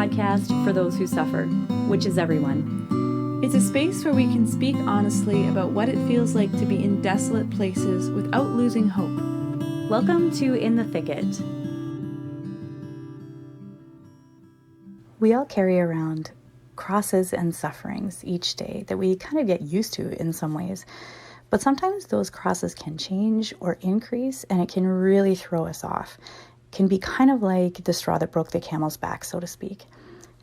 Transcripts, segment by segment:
podcast for those who suffer, which is everyone. It's a space where we can speak honestly about what it feels like to be in desolate places without losing hope. Welcome to In the Thicket. We all carry around crosses and sufferings each day that we kind of get used to in some ways. But sometimes those crosses can change or increase, and it can really throw us off. It can be kind of like the straw that broke the camel's back, so to speak.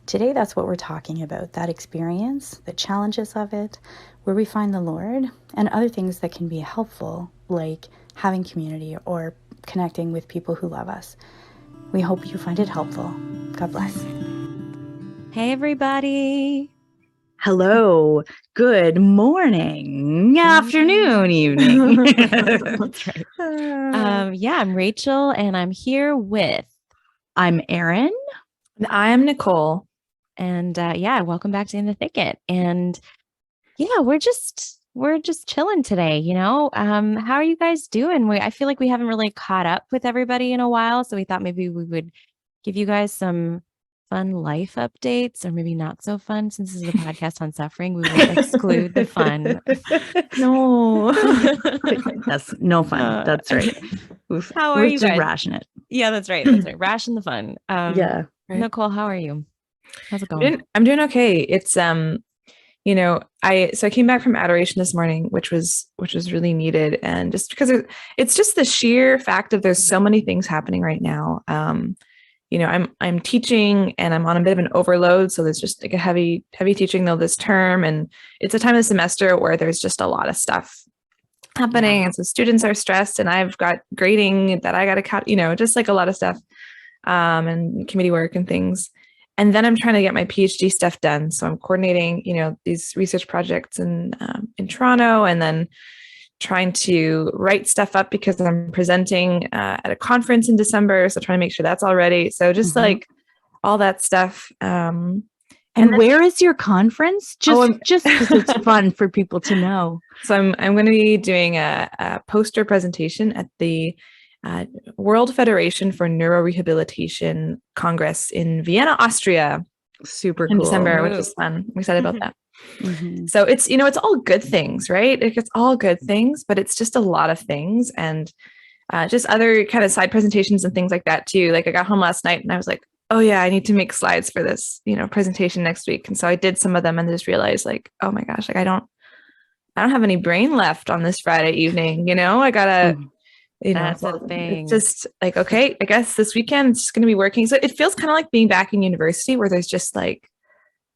Today, that's what we're talking about, that experience, the challenges of it, where we find the Lord, and other things that can be helpful, like having community or connecting with people who love us. We hope you find it helpful. God bless. Hey, everybody. Hello, good morning, afternoon, evening. That's right. I'm Rachel, and I'm here with... I'm Erin. And I'm Nicole. And welcome back to In the Thicket. And we're just chilling today, you know? How are you guys doing? I feel like we haven't really caught up with everybody in a while, so we thought maybe we would give you guys some fun life updates, or maybe not so fun. Since this is a podcast on suffering, we will exclude the fun. No. That's no fun. That's right. How are you guys? Ration it. Yeah, that's right. Ration the fun. Yeah. Right. Nicole, how are you? How's it going? I'm doing okay. It's I came back from adoration this morning, which was really needed, and just because it's just the sheer fact of there's so many things happening right now. I'm teaching and I'm on a bit of an overload. So there's just like a heavy teaching though this term. And it's a time of the semester where there's just a lot of stuff happening. Yeah. And so students are stressed, and I've got grading that I got to cut, just like a lot of stuff, and committee work and things. And then I'm trying to get my PhD stuff done. So I'm coordinating, these research projects in Toronto, and then trying to write stuff up because I'm presenting at a conference in December. So trying to make sure that's all ready. So just like all that stuff. And where is your conference? Just because it's fun for people to know. So I'm going to be doing a poster presentation at the World Federation for Neurorehabilitation Congress in Vienna, Austria. Super in cool. December, which is fun. I'm excited about that. Mm-hmm. So it's, it's all good things, right? It's all good things, but it's just a lot of things, and just other kind of side presentations and things like that too. Like I got home last night and I was like, oh yeah, I need to make slides for this, presentation next week. And so I did some of them and just realized like, oh my gosh, like I don't have any brain left on this Friday evening. I gotta, that's the thing. It's just like, okay, I guess this weekend it's just going to be working. So it feels kind of like being back in university where there's just like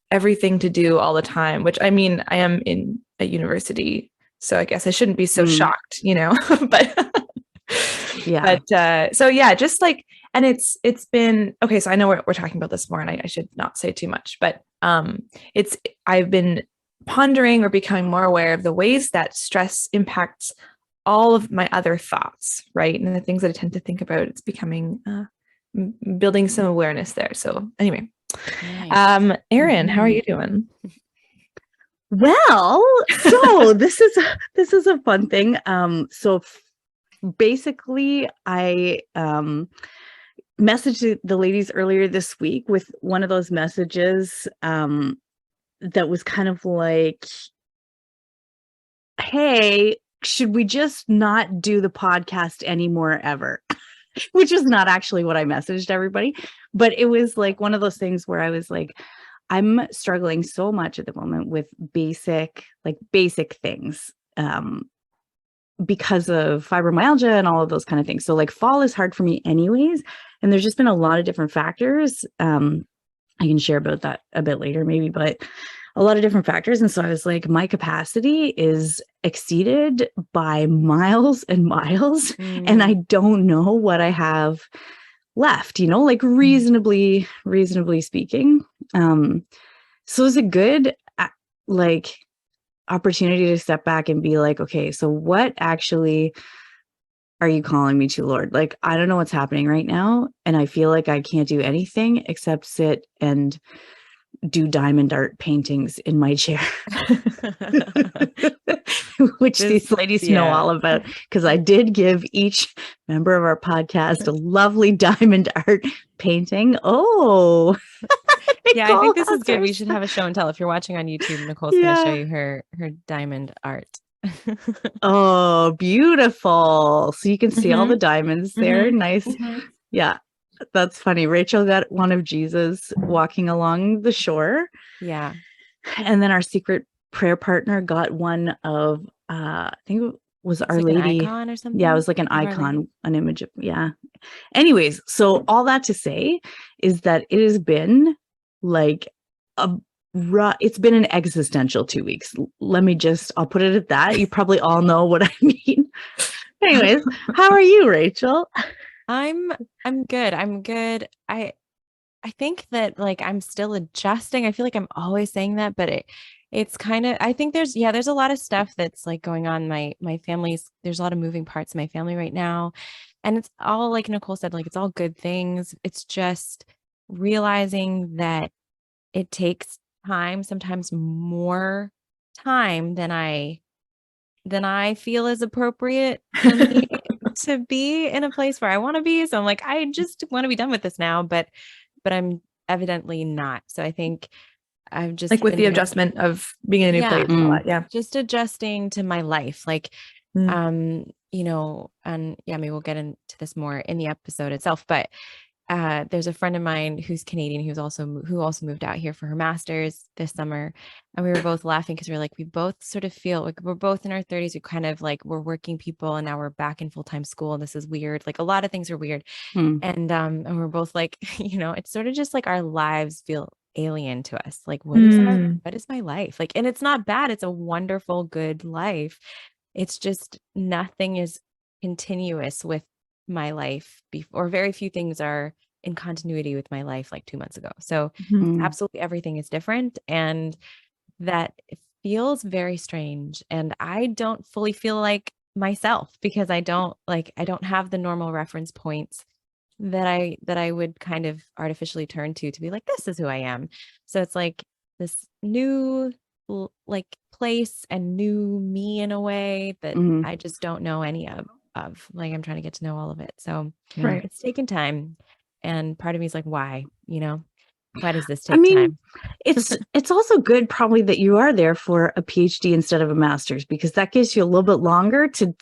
everything to do all the time, which I mean, I am in a university, so I guess I shouldn't be so shocked, but yeah. But so yeah, just like, and it's been, okay, so I know we're talking about this more, and I should not say too much, but I've been pondering or becoming more aware of the ways that stress impacts all of my other thoughts, right? And the things that I tend to think about, it's becoming building some awareness there. So anyway, nice. Erin, how are you doing? Well, so this is a fun thing. So basically, I messaged the ladies earlier this week with one of those messages that was kind of like, hey, should we just not do the podcast anymore ever? Which is not actually what I messaged everybody, but it was like one of those things where I was like, I'm struggling so much at the moment with basic things because of fibromyalgia and all of those kind of things. So like fall is hard for me anyways. And there's just been a lot of different factors. I can share about that a bit later maybe, but a lot of different factors. And so I was like, my capacity is exceeded by miles and miles. And I don't know what I have left, like reasonably speaking. So it's a good, opportunity to step back and be like, okay, so what actually are you calling me to, Lord? Like, I don't know what's happening right now. And I feel like I can't do anything except sit and do diamond art paintings in my chair, which these ladies know all about, because I did give each member of our podcast a lovely diamond art painting. Oh, Yeah, I think this is good. We Nicole should have a show and tell. If you're watching on YouTube, Nicole's going to show you her diamond art. Oh, beautiful. So you can see all the diamonds there. Nice. Yeah, that's funny. Rachel got one of Jesus walking along the shore. Yeah. And then our secret prayer partner got one of, I think it was Our like Lady. An icon or something? Yeah, it was like an icon, an image of, yeah. Anyways, so all that to say is that it has been like it's been an existential 2 weeks. I'll put it at that. You probably all know what I mean. Anyways, how are you, Rachel? I'm good. I'm good. I think that like I'm still adjusting. I feel like I'm always saying that, but it's kind of, I think there's a lot of stuff that's like going on. My family's, there's a lot of moving parts in my family right now. And it's all, like Nicole said, like it's all good things. It's just realizing that it takes time, sometimes more time than I feel is appropriate for me to be in a place where I want to be. So I'm like, I just want to be done with this now, but I'm evidently not. So I think I've just like with the adjustment of being in a new place. And all that, yeah. Just adjusting to my life. Like, you know, and yeah, maybe we'll get into this more in the episode itself, but there's a friend of mine who's Canadian who also moved out here for her master's this summer, and we were both laughing because we were like, we both sort of feel like we're both in our 30s. We kind of like, we're working people and now we're back in full-time school, and this is weird. Like a lot of things are weird, and we're both like, you know, it's sort of just like our lives feel alien to us. Like what is my life like? And it's not bad. It's a wonderful, good life. It's just nothing is continuous with my life or very few things are in continuity with my life like 2 months ago. So absolutely everything is different, and that feels very strange. And I don't fully feel like myself because I don't have the normal reference points that I would kind of artificially turn to be like, this is who I am. So it's like this new like place and new me in a way that I just don't know any of. Like I'm trying to get to know all of it. So it's taken time. And part of me is like, why? You know, why does this take time? It's also good probably that you are there for a PhD instead of a master's, because that gives you a little bit longer to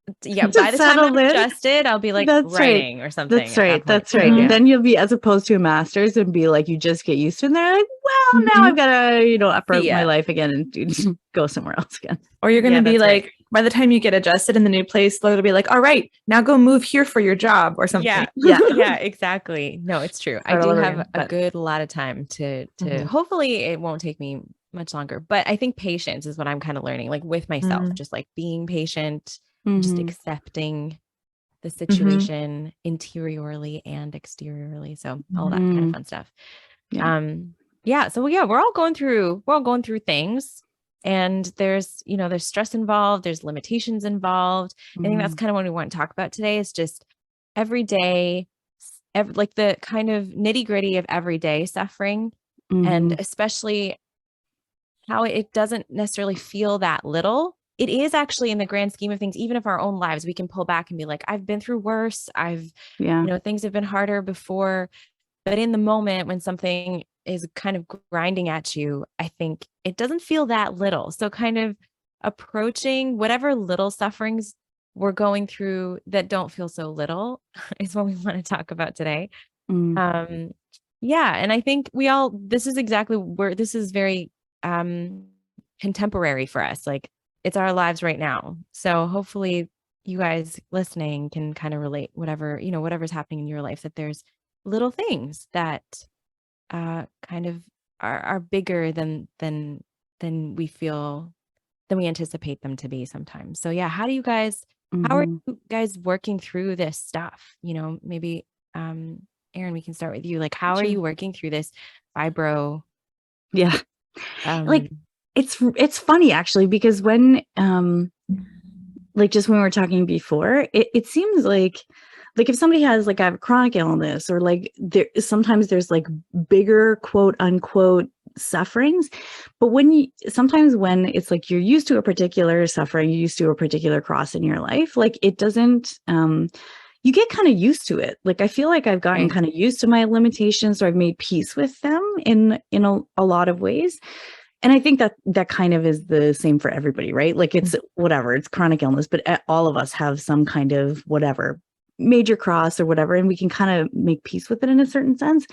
by the time I'm adjusted, I'll be like writing or something. That's right. And then you'll be, as opposed to a master's, and be like, you just get used to it. And they're like, well, now I've got to, you know, uproot my life again and go somewhere else again. Or you're going to be like, by the time you get adjusted in the new place, they'll be like, all right, now go move here for your job or something. Yeah, exactly. No, it's true. I do have a good lot of time to hopefully it won't take me much longer, but I think patience is what I'm kind of learning, like with myself, just like being patient, just accepting the situation interiorly and exteriorly. So all that kind of fun stuff. So we're all going through things. And there's stress involved, there's limitations involved. I think that's kind of what we want to talk about today, is just everyday, like the kind of nitty gritty of everyday suffering, and especially how it doesn't necessarily feel that little. It is actually, in the grand scheme of things, even of our own lives, we can pull back and be like, I've been through worse. Things have been harder before. But in the moment when something is kind of grinding at you, I think it doesn't feel that little. So kind of approaching whatever little sufferings we're going through that don't feel so little is what we want to talk about today. And I think this is exactly where this is very contemporary for us. Like it's our lives right now. So hopefully you guys listening can kind of relate whatever's happening in your life, that there's little things that kind of are bigger than we feel, than we anticipate them to be sometimes. So yeah, how are you guys working through this stuff? You know, maybe Erin, we can start with you. Like, how are you working through this fibro? Yeah. Like it's funny actually, because when like just when we were talking before, it seems like like if somebody has like I have a chronic illness, or like sometimes there's like bigger quote unquote sufferings, but sometimes when it's like you're used to a particular suffering, you're used to a particular cross in your life, like it doesn't you get kind of used to it. Like I feel like I've gotten kind of used to my limitations, or I've made peace with them in a lot of ways. And I think that kind of is the same for everybody, right? Like it's whatever, it's chronic illness, but all of us have some kind of whatever major cross or whatever, and we can kind of make peace with it in a certain sense.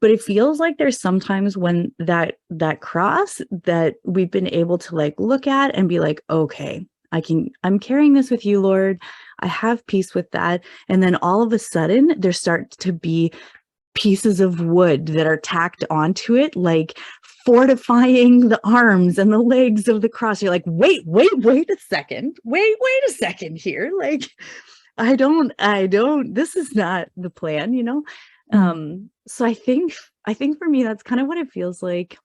But it feels like there's sometimes when that cross that we've been able to like look at and be like, okay, I'm carrying this with you, Lord. I have peace with that. And then all of a sudden there starts to be pieces of wood that are tacked onto it, like fortifying the arms and the legs of the cross. You're like, wait a second. Wait a second here. Like, I don't, this is not the plan, you know? So I think for me, that's kind of what it feels like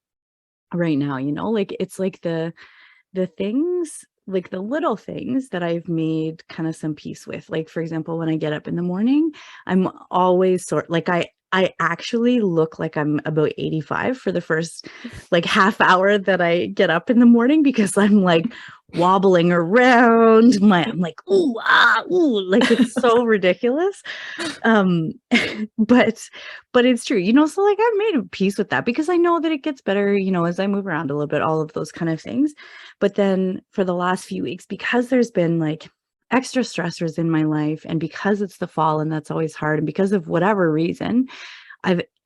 right now, you know, like it's like the things, like the little things that I've made kind of some peace with. Like, for example, when I get up in the morning, I'm always like, I actually look like I'm about 85 for the first like half hour that I get up in the morning, because I'm like wobbling around. I'm like, ooh, like it's so ridiculous. But it's true, you know, so like I've made a peace with that, because I know that it gets better, you know, as I move around a little bit, all of those kind of things. But then for the last few weeks, because there's been like extra stressors in my life, and because it's the fall and that's always hard, and because of whatever reason,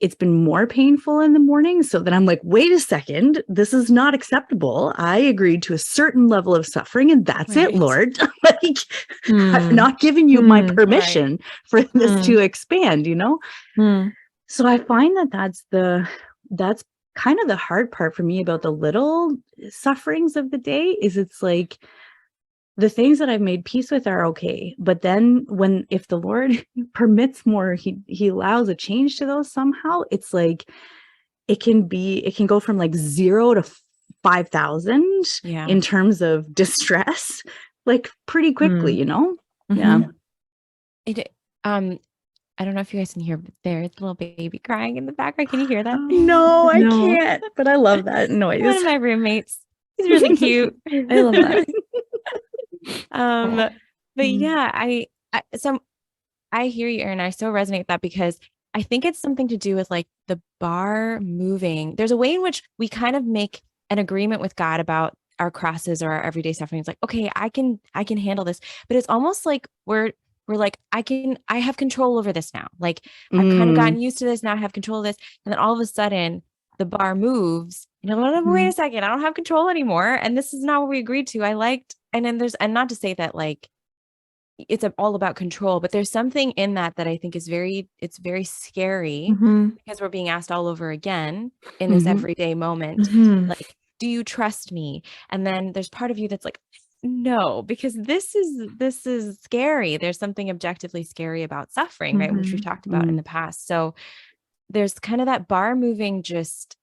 it's been more painful in the morning. So then I'm like, wait a second, this is not acceptable. I agreed to a certain level of suffering, and that's it, Lord. Like, I've not given you my permission for this to expand, you know? So I find that's kind of the hard part for me about the little sufferings of the day, is it's like, the things that I've made peace with are okay. But then if the Lord permits more, he allows a change to those somehow, it's like, it can go from like 0 to 5,000 in terms of distress, like pretty quickly, you know? Yeah. I don't know if you guys can hear, but there's a little baby crying in the background. Can you hear that? No, I can't, but I love that noise. One of my roommates. He's really cute. I love that. But yeah, I hear you, Erin. I so resonate with that, because I think it's something to do with like the bar moving. There's a way in which we kind of make an agreement with God about our crosses or our everyday suffering. It's like, okay, I can handle this, but it's almost like we're like, I have control over this now. Like I've kind of gotten used to this. Now I have control of this. And then all of a sudden the bar moves, and I'm like, wait a second, I don't have control anymore. And this is not what we agreed to. And then and not to say that like it's all about control, but there's something in that I think is it's very scary, because we're being asked all over again in this everyday moment. Like, do you trust me? And then there's part of you that's like, no, because this is scary. There's something objectively scary about suffering, right? Which we've talked about in the past. So there's kind of that bar moving, just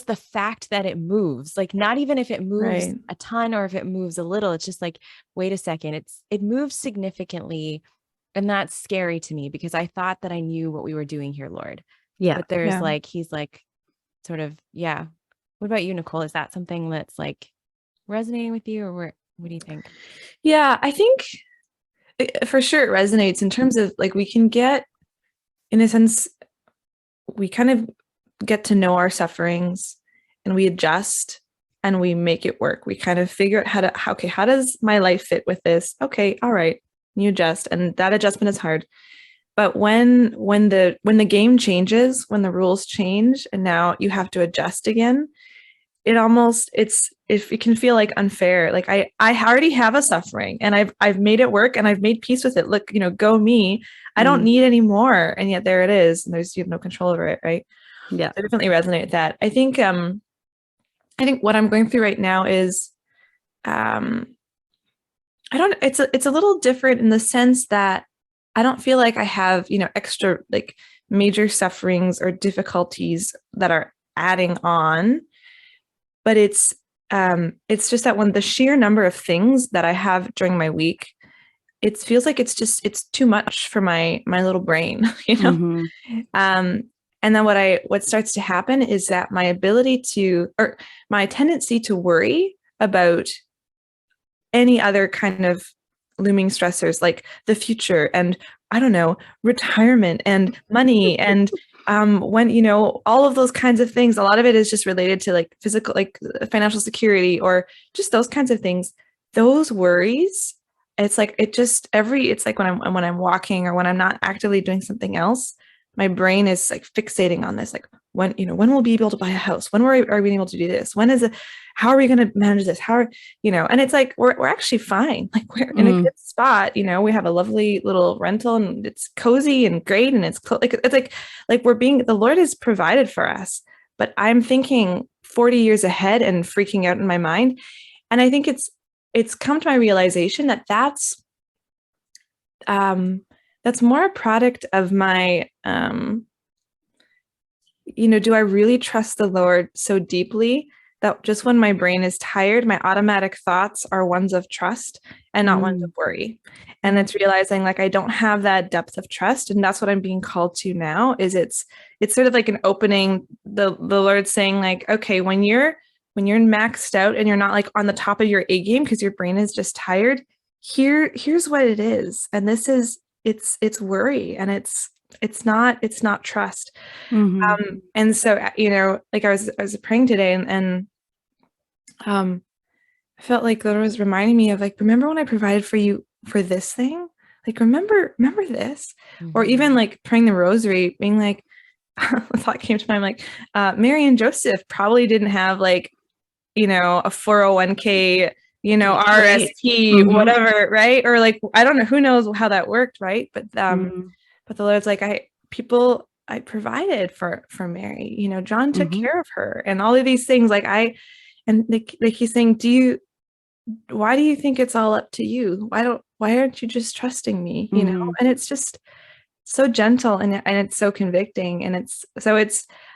the fact that it moves, like not even if it moves a ton or if it moves a little, it's just like, wait a second, it moves significantly. And that's scary to me, because I thought that I knew what we were doing here, Lord. Yeah. But there's like, he's like sort of, yeah. What about you, Nicole? Is that something that's like resonating with you, or what do you think? Yeah, I think for sure it resonates in terms of like, we can get, in a sense, we kind of get to know our sufferings, and we adjust and we make it work. We kind of figure out how does my life fit with this? Okay, all right, you adjust, and that adjustment is hard. But when the game changes, when the rules change, and now you have to adjust again, it can feel like unfair. Like I already have a suffering, and I've made it work, and I've made peace with it. Look, you know, go me. I don't need any more, and yet there it is, and you have no control over it, right? Yeah, I definitely resonate with that. I think what I'm going through right now is, it's a little different in the sense that I don't feel like I have, you know, extra like major sufferings or difficulties that are adding on, but it's just that when the sheer number of things that I have during my week, it feels like it's too much for my little brain, you know? Mm-hmm. And then what starts to happen is that my tendency to worry about any other kind of looming stressors, like the future and, I don't know, retirement and money and when, you know, all of those kinds of things, a lot of it is just related to like physical, like financial security or just those kinds of things. Those worries, it's like it's like when I'm walking or when I'm not actively doing something else, my brain is like fixating on this, like when we'll be able to buy a house, when are we able to do this, how are we going to manage this, and it's like we're actually fine, like we're in a good spot, we have a lovely little rental and it's cozy and great and it's like the Lord has provided for us, but I'm thinking 40 years ahead and freaking out in my mind. And I think it's come to my realization that that's more a product of my, do I really trust the Lord so deeply that just when my brain is tired, my automatic thoughts are ones of trust and not ones of worry. And it's realizing like I don't have that depth of trust. And that's what I'm being called to now is it's sort of like an opening, the Lord saying like, okay, when you're maxed out and you're not like on the top of your A game because your brain is just tired, here's what it is. And this is, it's worry and it's not trust. And so, like I was praying today and I felt like the Lord was reminding me of like, remember when I provided for you for this thing? Like, remember this? Or even like praying the rosary, being like, a thought came to mind, like, Mary and Joseph probably didn't have like, a 401k, RSP, whatever, right? Or like, I don't know, who knows how that worked, right? But the Lord's like, I provided for Mary, John took care of her and all of these things. Like he's saying, why do you think it's all up to you? Why aren't you just trusting me? And it's just so gentle and it's so convicting. And I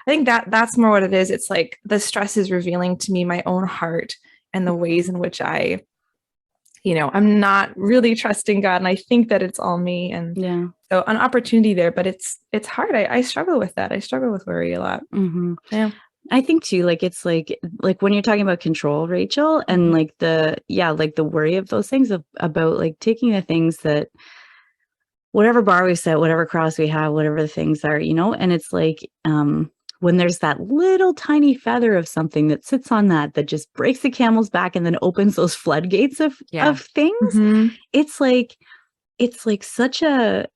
think that's more what it is. It's like the stress is revealing to me my own heart and the ways in which I'm not really trusting God. And I think that it's all me. And so an opportunity there, but it's hard. I struggle with that. I struggle with worry a lot. Yeah. I think too, like, it's like when you're talking about control, Rachel, and like the worry of those things about like taking the things that, whatever bar we set, whatever cross we have, whatever the things are, and it's like, when there's that little tiny feather of something that sits on that just breaks the camel's back and then opens those floodgates of things. It's like such a,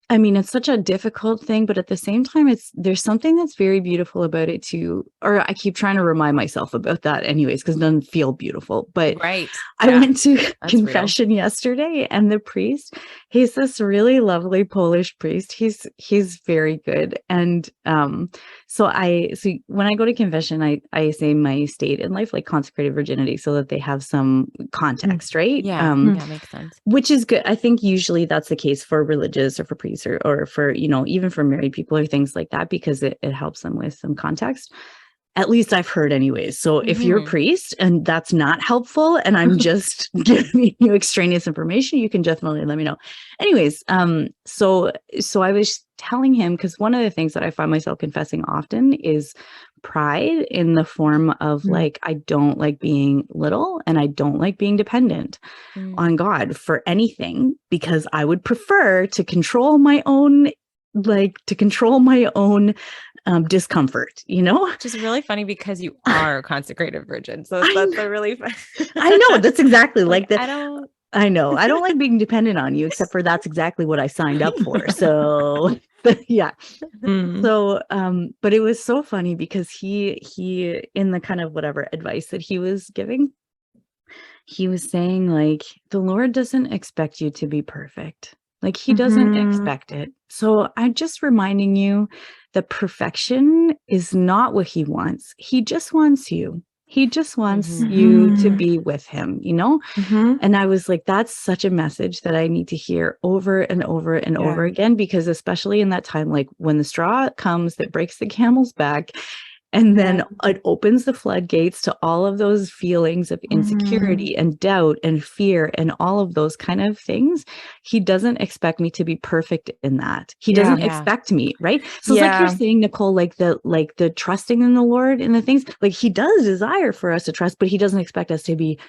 it's such a difficult thing, but at the same time, there's something that's very beautiful about it too. Or I keep trying to remind myself about that anyways, because it doesn't feel beautiful. But I went to confession yesterday, and the priest, he's this really lovely Polish priest. He's very good. And so when I go to confession, I say my state in life, like consecrated virginity, so that they have some context, right? Yeah, makes sense. Which is good. I think usually that's the case for religious or for priests or for, even for married people or things like that, because it helps them with some context. At least I've heard anyways. So if you're a priest and that's not helpful and I'm just giving you extraneous information, you can definitely let me know. Anyways, so I was telling him, because one of the things that I find myself confessing often is pride in the form of like, I don't like being little and I don't like being dependent on God for anything, because I would prefer to control my own discomfort, Which is really funny because you are a consecrated virgin. So that's a really fun. I know, that's exactly like that. I know. I don't like being dependent on you, except for that's exactly what I signed up for. So yeah. So, but it was so funny because he, in the kind of whatever advice that he was giving, he was saying like, the Lord doesn't expect you to be perfect. Like he doesn't expect it. So I'm just reminding you that perfection is not what he wants. He just wants you. He just wants you to be with him, And I was like, that's such a message that I need to hear over and over and over again, because especially in that time, like when the straw comes that breaks the camel's back, And then it opens the floodgates to all of those feelings of insecurity and doubt and fear and all of those kind of things. He doesn't expect me to be perfect in that. He doesn't expect me, right? So it's like you're saying, Nicole, like the trusting in the Lord and the things, like he does desire for us to trust, but he doesn't expect us to be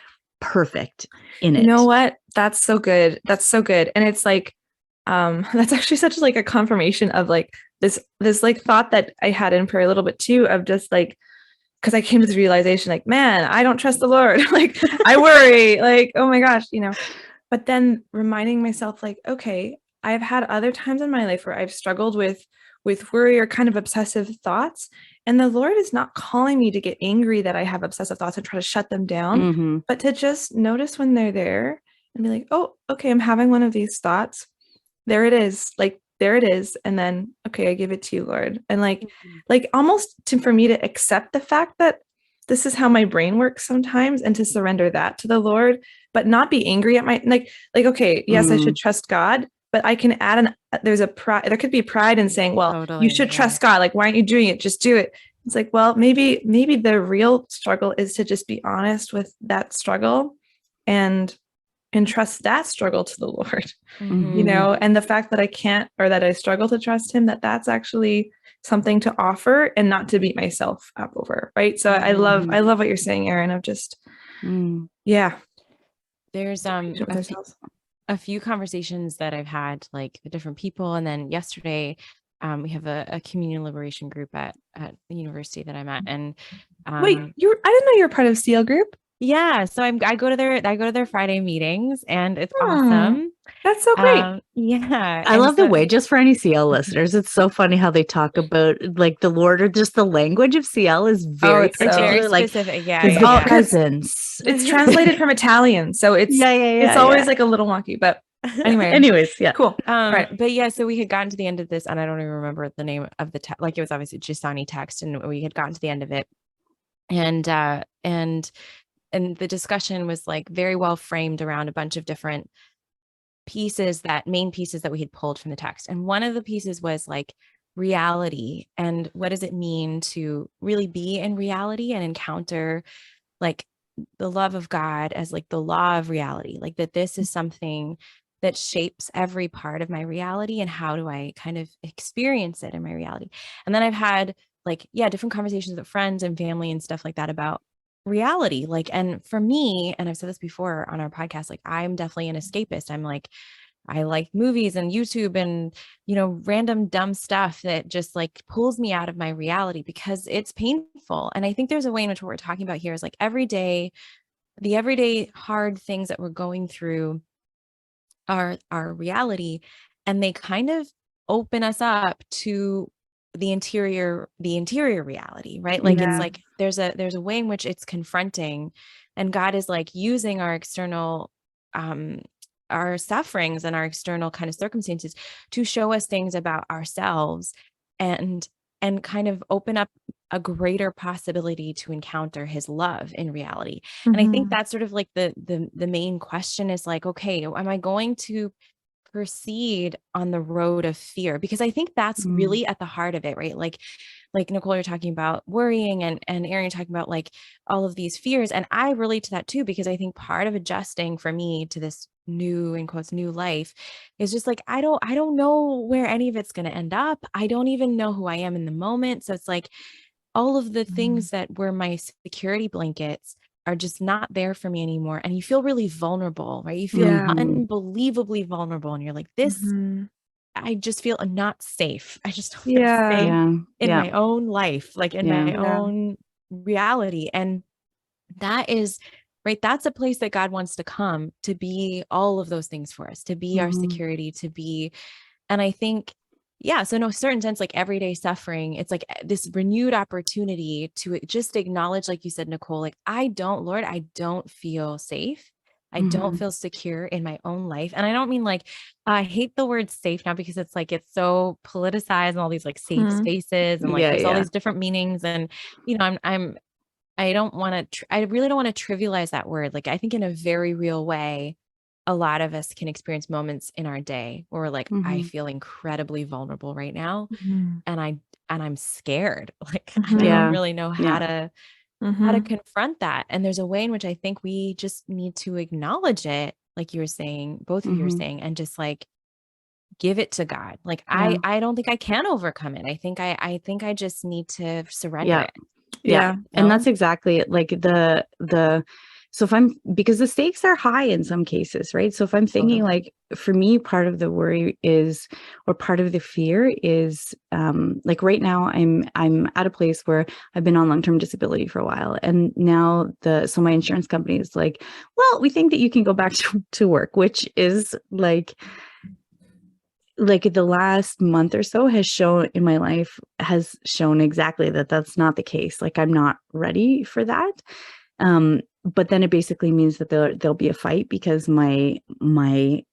perfect in it. You know what? That's so good. That's so good. And it's like, that's actually such like a confirmation of like this like thought that I had in prayer a little bit too, of just like, because I came to the realization like, man, I don't trust the Lord. Like I worry, like, oh my gosh, you know, but then reminding myself like, okay, I've had other times in my life where I've struggled with worry or kind of obsessive thoughts. And the Lord is not calling me to get angry that I have obsessive thoughts and try to shut them down, but to just notice when they're there and be like, oh, okay, I'm having one of these thoughts. There it is. Like, there it is. And then, okay, I give it to you, Lord. And like almost for me to accept the fact that this is how my brain works sometimes, and to surrender that to the Lord, but not be angry at my, like, okay, yes, I should trust God, but I can add there's a pride, there could be pride in saying, well, you should trust God. Like, why aren't you doing it? Just do it. It's like, well, maybe the real struggle is to just be honest with that struggle and trust that struggle to the Lord, you know, and the fact that I can't, or that I struggle to trust him, that's actually something to offer and not to beat myself up over. Right. So I love what you're saying, Erin, of just, there's a few conversations that I've had like with different people. And then yesterday, we have a communion liberation group at the university that I'm at. And wait, I didn't know you're part of CL group. Yeah. So I go to their Friday meetings, and it's awesome. That's so great. Yeah. I love the way, just for any CL listeners, it's so funny how they talk about like the Lord, or just the language of CL is very particular, very specific. Like the presence. It's translated from Italian, so it's it's always like a little wonky, but anyways, cool. Right. But yeah, so we had gotten to the end of this, and I don't even remember the name of the text. Like, it was obviously Gisani text, and we had gotten to the end of it, and the discussion was like very well framed around a bunch of different main pieces that we had pulled from the text. And one of the pieces was like reality, and what does it mean to really be in reality and encounter like the love of God as like the law of reality, like that this is something that shapes every part of my reality, and how do I kind of experience it in my reality. And then I've had like, different conversations with friends and family and stuff like that about reality. Like, and for me, and I've said this before on our podcast, like I'm definitely an escapist. I'm like, I like movies and YouTube and, you know, random dumb stuff that just like pulls me out of my reality because it's painful. And I think there's a way in which what we're talking about here is like the everyday hard things that we're going through are our reality, and they kind of open us up to the interior reality, right? Like it's like there's a way in which it's confronting, and God is like using our external our sufferings and our external kind of circumstances to show us things about ourselves, and kind of open up a greater possibility to encounter his love in reality. And I think that's sort of like the main question is like, okay, am I going to proceed on the road of fear? Because I think that's really at the heart of it, right? Like Nicole, you're talking about worrying, and Erin, you're talking about like all of these fears. And I relate to that too, because I think part of adjusting for me to this new, in quotes, new life is just like, I don't know where any of it's going to end up. I don't even know who I am in the moment. So it's like all of the things that were my security blankets are just not there for me anymore. And you feel really vulnerable, right? You feel unbelievably vulnerable. And you're like, I just feel not safe. I just don't feel safe in my own life, like in my own reality. And that is, right, that's a place that God wants to come to be all of those things for us, to be our security, to be, and I think, so in a certain sense, like everyday suffering, it's like this renewed opportunity to just acknowledge, like you said, Nicole, like Lord, I don't feel safe. I don't feel secure in my own life. And I don't mean like, I hate the word safe now because it's like, it's so politicized and all these like safe spaces and like, there's all these different meanings. And, you know, I don't want to, I really don't want to trivialize that word. Like, I think in a very real way, a lot of us can experience moments in our day where we're like, I feel incredibly vulnerable right now. Mhm. And I'm scared. Like, I Mhm. don't Yeah. really know how to Mhm. confront that. And there's a way in which I think we just need to acknowledge it, like you were saying, both of you were saying, and just like give it to God. Like Yeah. I don't think I can overcome it. I think I just need to surrender Yeah. it. Yeah. And No? that's exactly it. Like so if I'm, because the stakes are high in some cases, right? So if I'm thinking like, for me, part of the worry is, or part of the fear is, like right now I'm at a place where I've been on long-term disability for a while. And now so my insurance company is like, well, we think that you can go back to work, which is like the last month or so has shown in my life has shown exactly that that's not the case. Like, I'm not ready for that. But then it basically means that there'll be a fight because my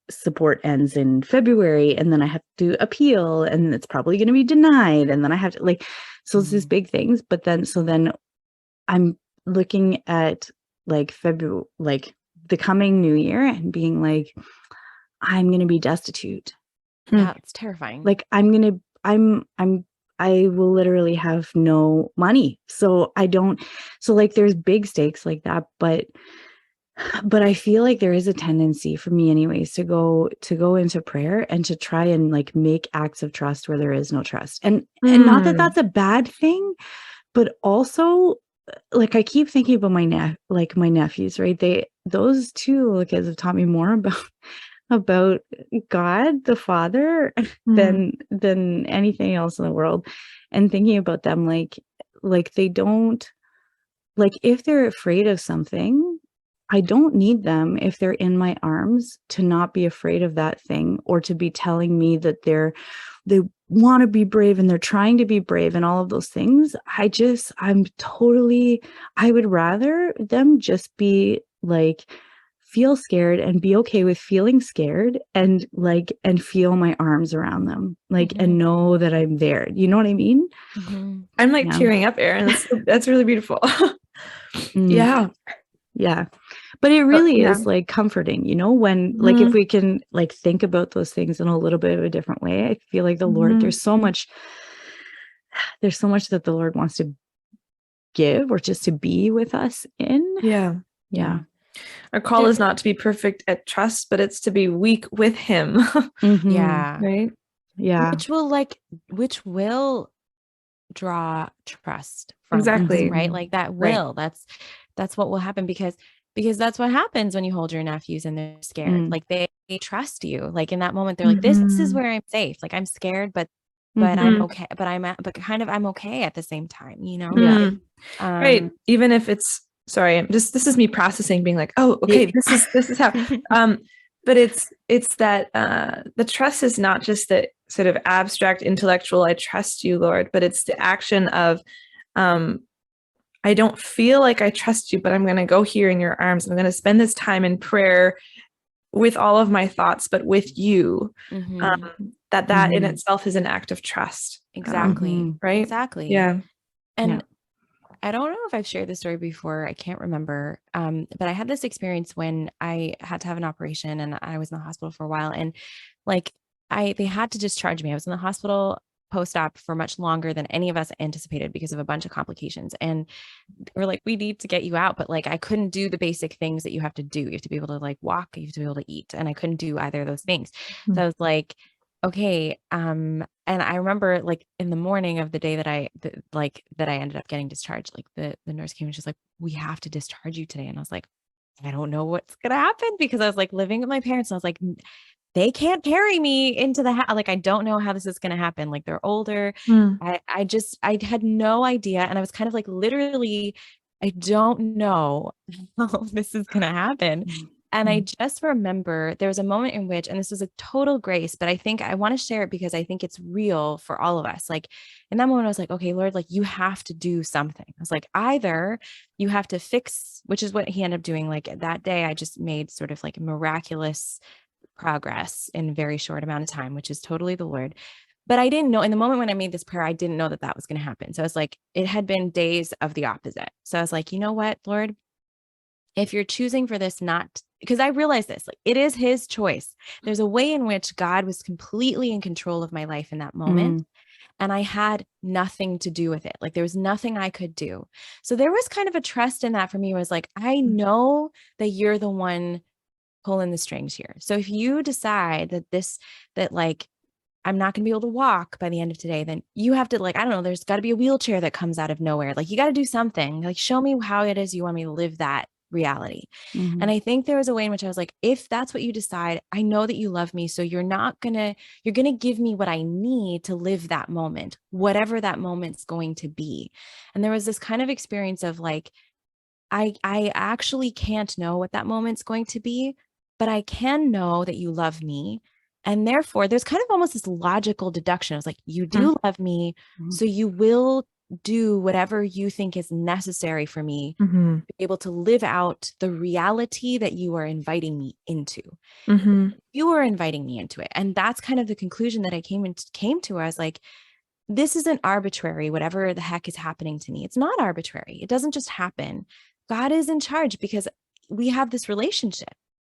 support ends in February, and then I have to appeal, and it's probably going to be denied, and then I have to so it's these big things. But then I'm looking at like February, like the coming new year, and being like, I'm going to be destitute. Yeah, it's terrifying. Like, I will literally have no money. So like there's big stakes like that, but I feel like there is a tendency for me anyways to go into prayer and to try and like make acts of trust where there is no trust. And not that that's a bad thing, but also like I keep thinking about my nephews, right? Those two little kids have taught me more about God the Father than anything else in the world. And thinking about them like they don't, like, if they're afraid of something, I don't need them, if they're in my arms, to not be afraid of that thing, or to be telling me that they want to be brave and they're trying to be brave and all of those things. I would rather them just be like, feel scared and be okay with feeling scared, and feel my arms around them, like, and know that I'm there. You know what I mean? I'm like Yeah. tearing up, Erin. That's really beautiful. Yeah. Yeah. But it really yeah. is like comforting, when like if we can like think about those things in a little bit of a different way, I feel like the Lord, there's so much that the Lord wants to give, or just to be with us in. Yeah. Yeah. Our call is not to be perfect at trust, but it's to be weak with him. Yeah. Right. Yeah. Which will draw trust from Exactly. us, right? Like that will, that's what will happen, because that's what happens when you hold your nephews and they're scared. Like they trust you. Like in that moment, they're like, this is where I'm safe. Like I'm scared, but I'm okay. But I'm okay at the same time, Yeah. Right. Even if it's, sorry, this is me processing, being like, oh, okay, this is how, but it's that, the trust is not just the sort of abstract intellectual, I trust you, Lord, but it's the action of, I don't feel like I trust you, but I'm going to go here in your arms. I'm going to spend this time in prayer with all of my thoughts, but with you. That in itself is an act of trust. Exactly. Right. Exactly. Yeah. And I don't know if I've shared this story before. I can't remember. But I had this experience when I had to have an operation and I was in the hospital for a while. And like they had to discharge me. I was in the hospital post-op for much longer than any of us anticipated because of a bunch of complications. And we're like, we need to get you out. But like, I couldn't do the basic things that you have to do. You have to be able to like walk, you have to be able to eat. And I couldn't do either of those things. So I was like, okay. And I remember like in the morning of the day that I ended up getting discharged, like the nurse came and she's like, we have to discharge you today. And I was like, I don't know what's going to happen, because I was like living with my parents. And I was like, they can't carry me into the house. Like, I don't know how this is going to happen. Like they're older. I had no idea. And I was kind of like, literally, I don't know how this is going to happen. And I just remember there was a moment in which, and this was a total grace, but I think I want to share it because I think it's real for all of us. Like in that moment, I was like, okay, Lord, like you have to do something. I was like, either you have to fix, which is what he ended up doing. Like that day, I just made sort of like miraculous progress in a very short amount of time, which is totally the Lord. But I didn't know in the moment when I made this prayer, I didn't know that that was going to happen. So I was like, it had been days of the opposite. So I was like, you know what, Lord, if you're choosing for this not, because I realized this, like, it is his choice. There's a way in which God was completely in control of my life in that moment. And I had nothing to do with it. Like, there was nothing I could do. So there was kind of a trust in that for me. It was like, I know that you're the one pulling the strings here. So if you decide that like, I'm not going to be able to walk by the end of today, then you have to, like, I don't know, there's got to be a wheelchair that comes out of nowhere. Like, you got to do something, like, show me how it is you want me to live that reality. And I think there was a way in which I was like, if that's what you decide, I know that you love me. So you're going to give me what I need to live that moment, whatever that moment's going to be. And there was this kind of experience of like, I actually can't know what that moment's going to be, but I can know that you love me. And therefore, there's kind of almost this logical deduction. It's like, you do love me, so you will do whatever you think is necessary for me to be able to live out the reality that you are inviting me into. You are inviting me into it. And that's kind of the conclusion that I came to. I was like, this isn't arbitrary, whatever the heck is happening to me. It's not arbitrary. It doesn't just happen. God is in charge because we have this relationship.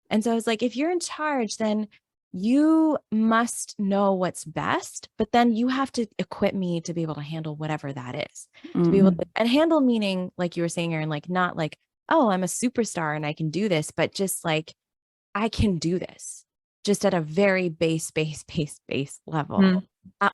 And so I was like, if you're in charge, then you must know what's best, but then you have to equip me to be able to handle whatever that is. To be able to, and handle meaning, like you were saying, Erin, like, not like, oh, I'm a superstar and I can do this, but just like, I can do this just at a very base level.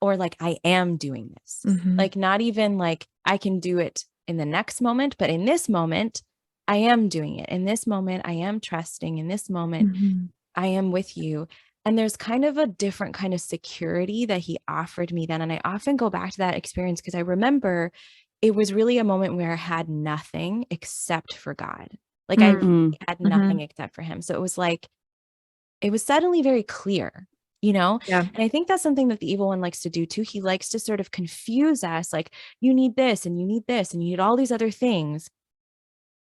Or like, I am doing this. Like, not even like I can do it in the next moment, but in this moment, I am doing it. In this moment, I am trusting. In this moment, I am with you. And there's kind of a different kind of security that he offered me then. And I often go back to that experience because I remember it was really a moment where I had nothing except for God. Like, I really had nothing except for him. So it was like, it was suddenly very clear, you know? Yeah. And I think that's something that the evil one likes to do too. He likes to sort of confuse us, like, you need this and you need this and you need all these other things.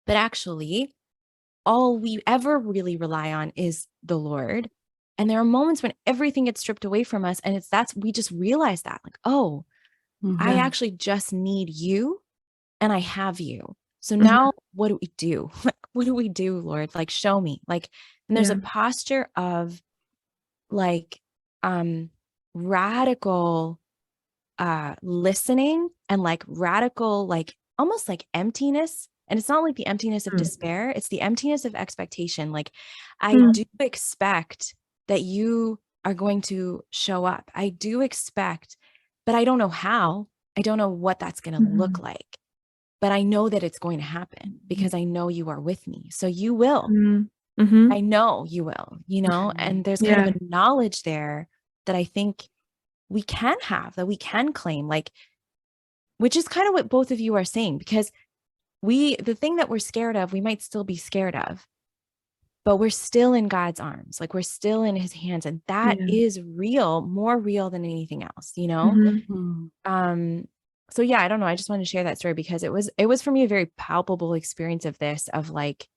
But actually, all we ever really rely on is the Lord. And there are moments when everything gets stripped away from us. And we just realize that, like, oh, I actually just need you and I have you. So now what do we do? Like, what do we do, Lord? Like, show me. Like, and there's a posture of like radical listening and like radical, like almost like emptiness. And it's not like the emptiness of despair, it's the emptiness of expectation. Like, I do expect that you are going to show up. I do expect, but I don't know how. I don't know what that's going to look like. But I know that it's going to happen because I know you are with me. So you will. I know you will, you know, and there's kind of a knowledge there that I think we can have, that we can claim, like, which is kind of what both of you are saying, because the thing that we're scared of, we might still be scared of, but we're still in God's arms. Like, we're still in his hands. And that is real, more real than anything else, you know? So yeah, I don't know. I just wanted to share that story because it was for me a very palpable experience of this, of like,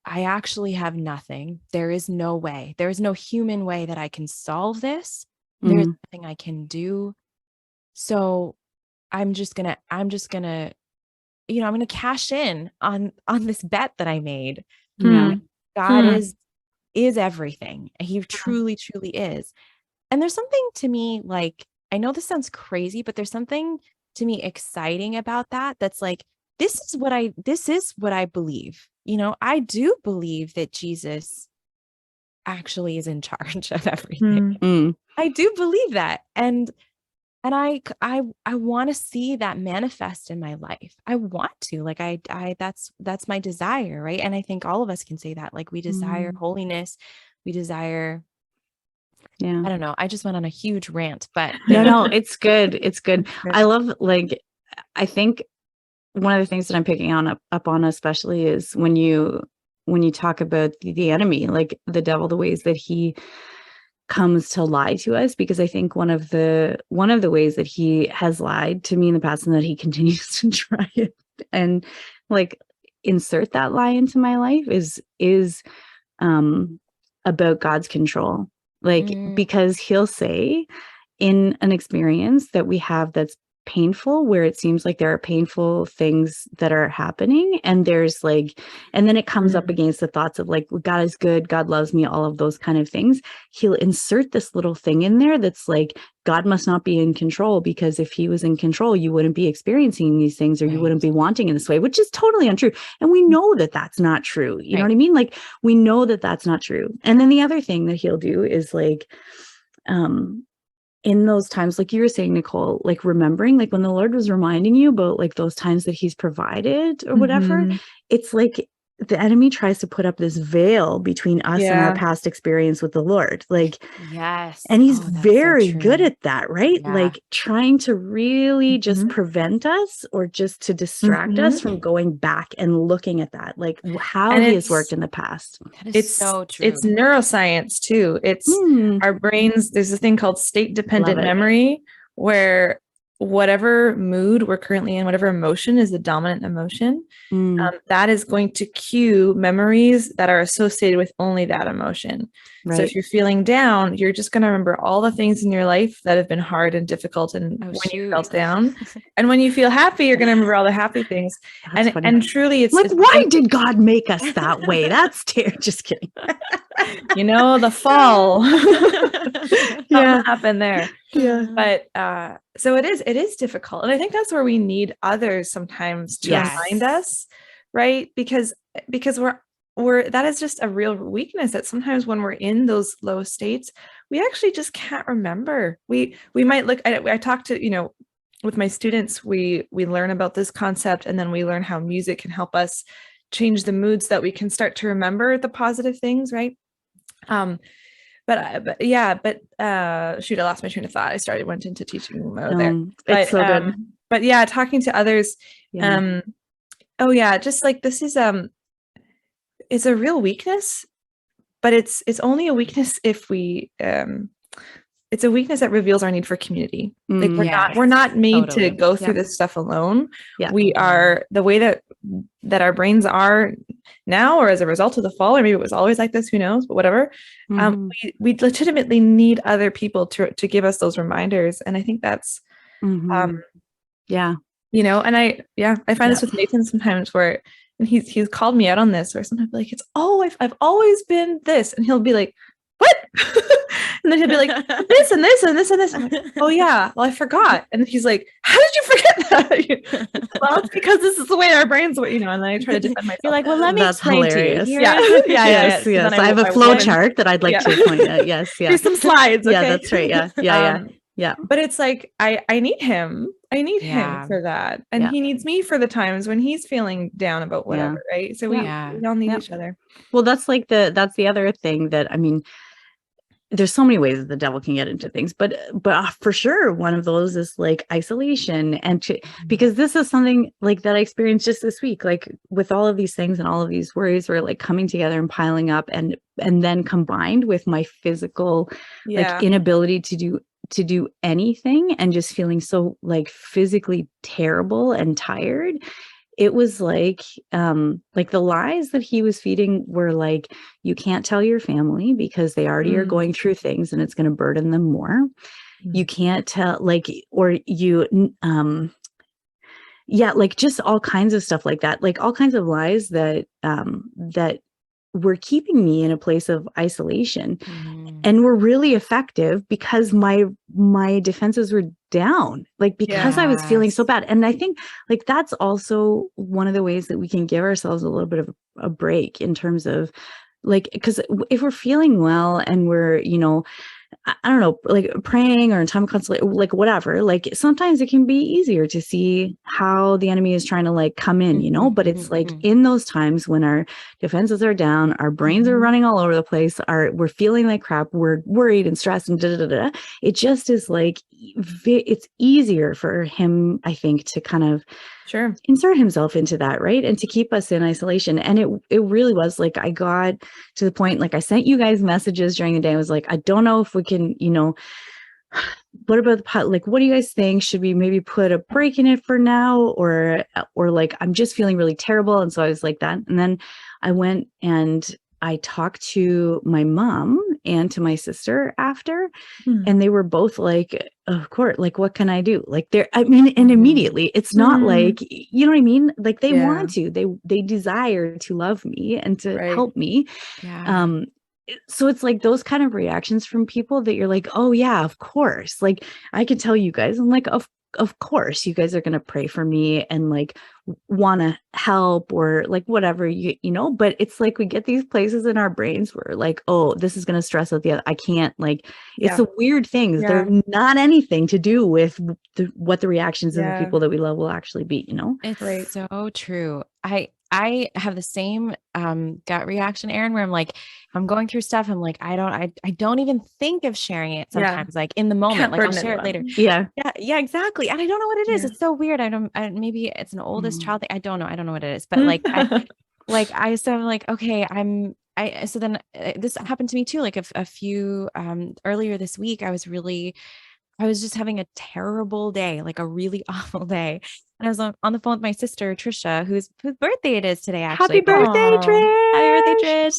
I actually have nothing. There is no way. There is no human way that I can solve this. There's nothing I can do. So I'm just gonna, you know, I'm gonna cash in on this bet that I made. God is everything. He truly, truly is. And there's something to me, like, I know this sounds crazy, but there's something to me exciting about that. That's like, this is what I believe. You know, I do believe that Jesus actually is in charge of everything. I do believe that. And I want to see that manifest in my life. I want to, like, that's my desire. Right. And I think all of us can say that, like, we desire holiness. We desire, I don't know. I just went on a huge rant, but no, it's good. It's good. I love, like, I think one of the things that I'm picking up on, especially, is when you talk about the enemy, like the devil, the ways that he comes to lie to us, because I think one of the ways that he has lied to me in the past, and that he continues to try it and like insert that lie into my life, is about God's control. Like, because he'll say in an experience that we have that's painful, where it seems like there are painful things that are happening, and there's like, and then it comes up against the thoughts of like, God is good, God loves me, all of those kind of things. He'll insert this little thing in there that's like, God must not be in control, because if he was in control, you wouldn't be experiencing these things, or you wouldn't be wanting in this way, which is totally untrue. And we know that that's not true. You know what I mean? Like, we know that that's not true. And then the other thing that he'll do is like, in those times, like you were saying, Nicole, like remembering, like when the Lord was reminding you about like those times that he's provided or whatever, it's like the enemy tries to put up this veil between us and our past experience with the Lord. Like, and he's very good at that, right? Like trying to really just prevent us, or just to distract us from going back and looking at that, like how he has worked in the past. It's so true. It's neuroscience too. It's our brains. There's a thing called state dependent memory, where whatever mood we're currently in, whatever emotion is the dominant emotion, that is going to cue memories that are associated with only that emotion. So if you're feeling down, you're just going to remember all the things in your life that have been hard and difficult, and when you felt down. And when you feel happy, you're going to remember all the happy things. And truly, it's like, why did God make us that way? That's just kidding. You know, the fall. Something happened there. But so it is difficult. And I think that's where we need others sometimes to remind us, right? Because we're that is just a real weakness, that sometimes when we're in those low states, we actually just can't remember. We might look at it. I talk to, you know, with my students, we learn about this concept, and then we learn how music can help us change the moods, that we can start to remember the positive things, right? But shoot, I lost my train of thought. I went into teaching mode there. It's so good. But yeah, talking to others. Just like this is it's a real weakness, but it's only a weakness if we it's a weakness that reveals our need for community. Like we're not made to go through this stuff alone. We are, the way that our brains are now, or as a result of the fall, or maybe it was always like this, who knows, but whatever. We legitimately need other people to give us those reminders. And I think that's you know, and I find this with Nathan sometimes, where, and he's called me out on this, where sometimes like, I've always been this, and he'll be like, what? And then he'll be like, this and this and this and this. I'm like, oh yeah, well I forgot. And he's like, how did you forget that? Well, it's because this is the way our brains, you know. And then I try to defend myself. You're like, well, let me explain hilarious. to you. Yes. So I have a flow chart that I'd like to point at. Here's some slides. Okay? Yeah, that's right. Yeah. But it's like, I need him. I need him for that. And he needs me for the times when he's feeling down about whatever. Right. So we all need each other. Well, that's the other thing that, I mean, there's so many ways that the devil can get into things, but for sure, one of those is like isolation. And because this is something like that I experienced just this week, like with all of these things and all of these worries were like coming together and piling up, and then combined with my physical like inability to do anything, and just feeling so like physically terrible and tired. It was like the lies that he was feeding were like, you can't tell your family because they already are going through things and it's going to burden them more. You can't tell, like, or you, like just all kinds of stuff like that, like all kinds of lies that were keeping me in a place of isolation, and were really effective because my defenses were down, like because I was feeling so bad. And I think like that's also one of the ways that we can give ourselves a little bit of a break, in terms of like, because if we're feeling well and we're, you know, I don't know, like praying or in time of consolation, like whatever, like sometimes it can be easier to see how the enemy is trying to like come in, you know, but it's like in those times when our defenses are down, our brains are running all over the place, we're feeling like crap, we're worried and stressed and it just is like, it's easier for him, I think, to kind of insert himself into that, right? And to keep us in isolation. And it really was like, I got to the point, like I sent you guys messages during the day. I was like, I don't know if we can, you know, what about the pot? Like, what do you guys think? Should we maybe put a break in it for now? Or like, I'm just feeling really terrible. And so I was like that. And then I went and I talked to my mom, and to my sister after. Hmm. And they were both like, of course, like, what can I do? Like and immediately it's not like, you know what I mean? Like they want to, they desire to love me and to help me. Yeah. So it's like those kind of reactions from people that you're like, oh yeah, of course. Like I could tell you guys, I'm like, of course you guys are going to pray for me and like want to help or like whatever, you know, but it's like we get these places in our brains where like, oh, this is going to stress out the other. I can't, like, it's the weird things. Yeah. They're not anything to do with what the reactions of the people that we love will actually be, you know? It's so true. I have the same gut reaction, Erin, where I'm like, if I'm going through stuff, I'm like, I don't even think of sharing it sometimes, like in the moment, like I'll share it later. Yeah, exactly. And I don't know what it is. It's so weird. Maybe it's an oldest child thing. I don't know what it is, but like, so I'm like, okay, so then this happened to me too. Like a few, earlier this week, I was just having a terrible day, like a really awful day. And I was on the phone with my sister, Trisha, whose birthday it is today, actually. Happy birthday, Trish! Happy birthday,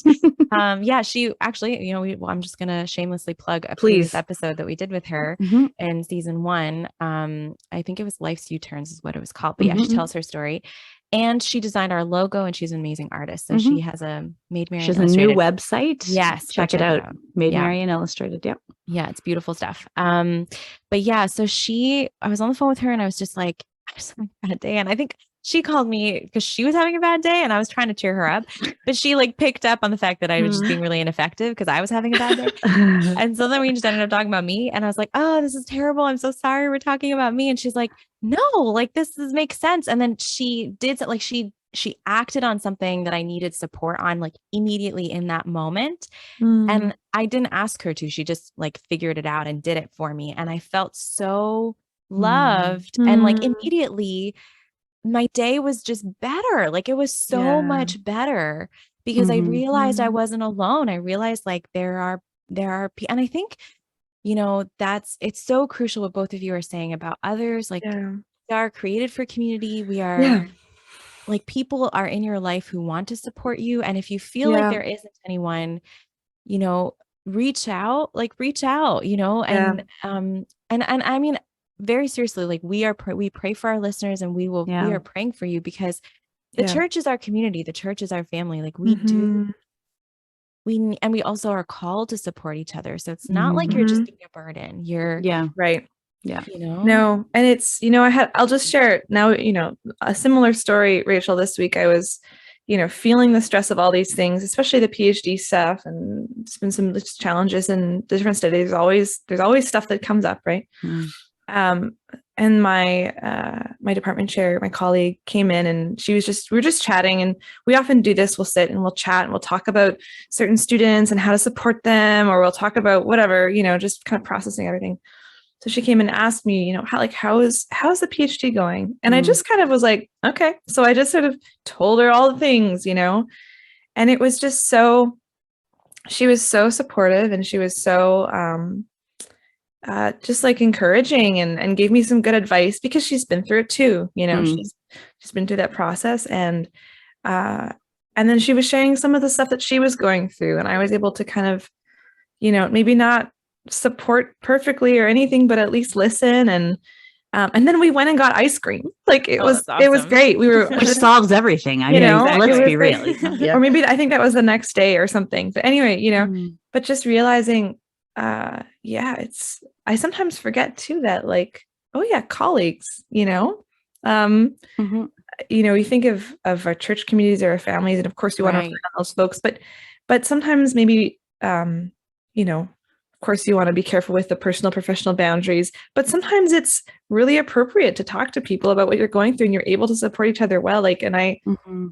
Trish. Yeah, she actually, you know, I'm just going to shamelessly plug a previous episode that we did with her in season 1. I think it was Life's U-Turns is what it was called. But yeah, she tells her story. And she designed our logo, and she's an amazing artist. So she has a Made Marian Illustrated. She has a new website. Yes. Check it out. Made Marian Illustrated. Yep. Yeah, it's beautiful stuff. But yeah, so I was on the phone with her and I was just like, I just having a bad day. And I think she called me because she was having a bad day and I was trying to cheer her up, but she like picked up on the fact that I was just being really ineffective because I was having a bad day. And so then we just ended up talking about me and I was like, oh, this is terrible. I'm so sorry we're talking about me. And she's like, no, like makes sense. And then she did like, she acted on something that I needed support on like immediately in that moment. And I didn't ask her to, she just like figured it out and did it for me. And I felt so loved. And like immediately my day was just better. Like it was so much better because I realized I wasn't alone. I realized like there are, and I think, you know, it's so crucial what both of you are saying about others. Like we are created for community. We are like, people are in your life who want to support you. And if you feel like there isn't anyone, you know, reach out, you know, and I mean, very seriously, like we pray for our listeners and we are praying for you because the church is our community. The church is our family. Like we and we also are called to support each other. So it's not like you're just being a burden. You're right. Yeah. You know? No. And it's, you know, I'll just share it now, you know, a similar story, Rachel, this week. I was, you know, feeling the stress of all these things, especially the PhD stuff. And it's been some challenges in the different studies. There's always stuff that comes up. Right. And my department chair, my colleague came in and we were just chatting, and we often do this. We'll sit and we'll chat and we'll talk about certain students and how to support them, or we'll talk about whatever, you know, just kind of processing everything. So she came and asked me, you know, how's the PhD going? And I just kind of was like, okay. So I just sort of told her all the things, you know, and it was just she was so supportive, and she was so, just like encouraging and gave me some good advice because she's been through it too. You know, she's been through that process, and then she was sharing some of the stuff that she was going through, and I was able to kind of, you know, maybe not support perfectly or anything, but at least listen. And then we went and got ice cream. Like it was great. We were, which solves everything. I mean, let's be real. Or maybe I think that was the next day or something. But anyway, you know, but just realizing, I sometimes forget too that like, oh yeah, colleagues, you know, you know, you think of our church communities or our families, and of course you want to rely on those folks, but sometimes maybe, you know, of course you want to be careful with the personal professional boundaries, but sometimes it's really appropriate to talk to people about what you're going through, and you're able to support each other well. Like, and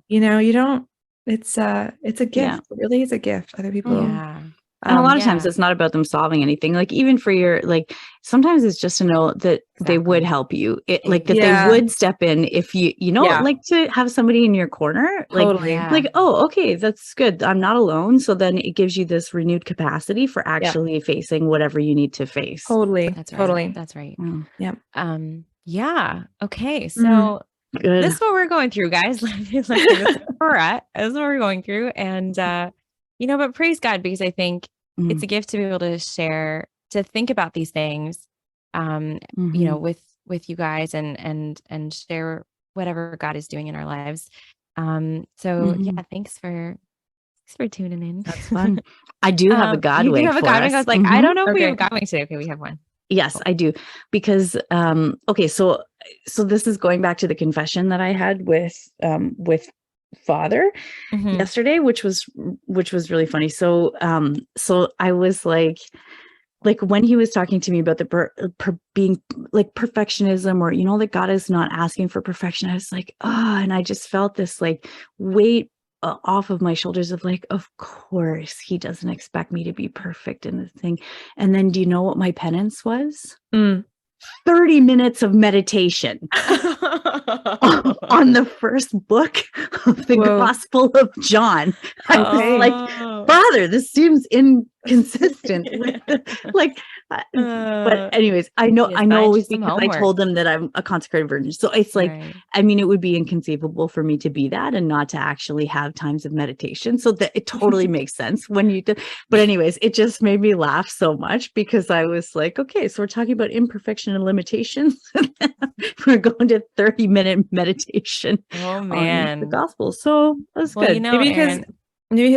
you know, you don't, it's a gift. It really is a gift. Other people. Yeah. And a lot of times it's not about them solving anything. Like even for your, like, sometimes it's just to know that they would help you. Like that they would step in if you know, like to have somebody in your corner, like, oh, okay, that's good. I'm not alone. So then it gives you this renewed capacity for actually facing whatever you need to face. Totally. That's right. Totally. That's right. Yeah. Yeah. Okay. So this is what we're going through, guys. This is what we're going through. And, you know, but praise God, because I think it's a gift to be able to share, to think about these things, with you guys and share whatever God is doing in our lives. Yeah, thanks for tuning in. That's fun. I do have a God you do wink have a for God wink. I us. was like, I don't know if we have a Okay. God wink today. Okay, we have one. Yes, I do. Because okay, so this is going back to the confession that I had with Father yesterday, which was really funny. So so I was like when he was talking to me about the being like perfectionism, or that God is not asking for perfection, I was like, and I just felt this like weight off of my shoulders of like, of course he doesn't expect me to be perfect in the thing. And then do you know what my penance was? 30 minutes of meditation on the first book of the Gospel of John. I was like, Father, this seems inconsistent. But anyways, I know always because I told them that I'm a consecrated virgin. So it's like, I mean, it would be inconceivable for me to be that and not to actually have times of meditation. So that it totally makes sense when you do. But anyways, it just made me laugh so much because I was like, okay, so we're talking about imperfection and limitations. We're going to 30-minute meditation on the gospel. So that's good. Maybe because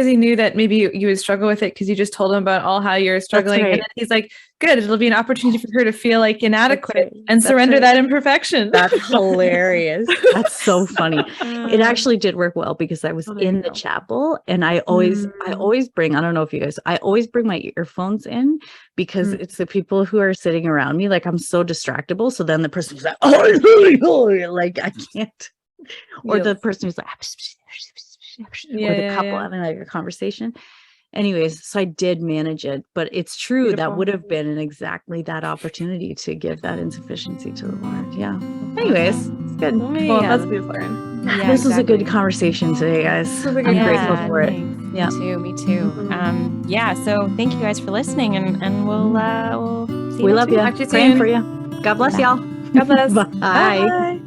he knew that maybe you would struggle with it because you just told him about all how you're struggling. And then he's like, good, it'll be an opportunity for her to feel like inadequate and surrender that imperfection. That's hilarious. That's so funny. It actually did work well because I was in the chapel, and I always bring, I don't know if you guys, I always bring my earphones in because it's the people who are sitting around me. Like I'm so distractible. So then the person's like, like I can't, or the person who's like, or the couple having like a conversation. Anyways, so I did manage it, but it's true that would have been exactly that opportunity to give that insufficiency to the Lord. Yeah. Anyways, it's good. Well, that's beautiful. This was a good conversation today, guys. I'm grateful for it. Yeah. Me too. Yeah. So thank you guys for listening, and we'll see you. We love you. Praying for you. God bless y'all. God bless. Bye. Bye.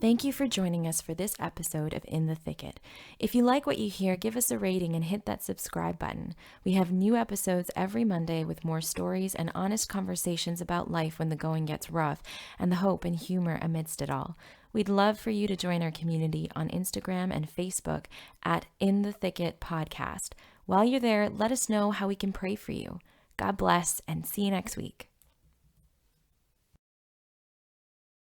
Thank you for joining us for this episode of In the Thicket. If you like what you hear, give us a rating and hit that subscribe button. We have new episodes every Monday with more stories and honest conversations about life when the going gets rough, and the hope and humor amidst it all. We'd love for you to join our community on Instagram and Facebook at In the Thicket Podcast. While you're there, let us know how we can pray for you. God bless, and see you next week.